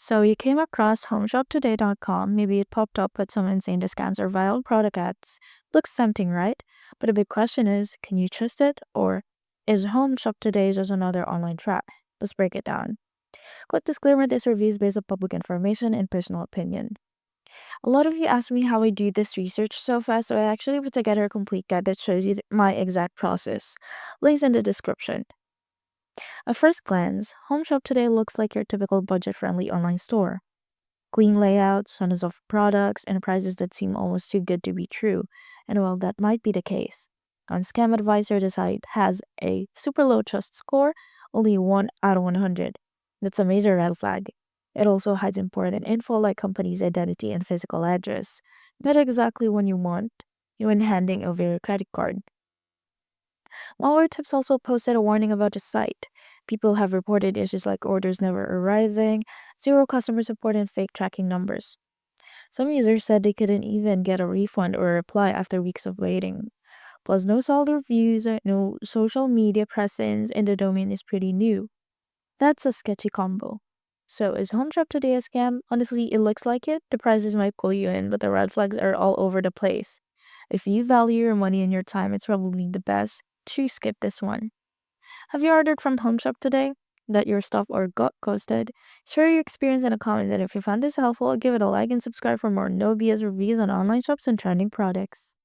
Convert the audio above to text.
So you came across HomeShopToday.com. Maybe it popped up with some insane discounts or viral product ads. Looks tempting, right? But the big question is, can you trust it? Or is Home Shop Today just another online trap? Let's break it down. Quick disclaimer, this review is based on public information and personal opinion. A lot of you ask me how I do this research so fast, so I actually put together a complete guide that shows you my exact process. Links in the description. At first glance, Home Shop Today looks like your typical budget-friendly online store. Clean layouts, tons of products, and prices that seem almost too good to be true. And while that might be the case, on Scam Advisor, the site has a super low trust score, only 1 out of 100. That's a major red flag. It also hides important info like company's identity and physical address. Not exactly what you want when handing over your credit card. Malware Tips also posted a warning about the site. People have reported issues like orders never arriving, zero customer support, and fake tracking numbers. Some users said they couldn't even get a refund or a reply after weeks of waiting. Plus, no solid reviews, no social media presence, and the domain is pretty new. That's a sketchy combo. So, is Home Shop Today a scam? Honestly, it looks like it. The prices might pull you in, but the red flags are all over the place. If you value your money and your time, it's probably the best to skip this one. Have you ordered from Home Shop today? That your stuff or got ghosted? Share your experience in the comments, and if you found this helpful, give it a like and subscribe for more no BS reviews on online shops and trending products.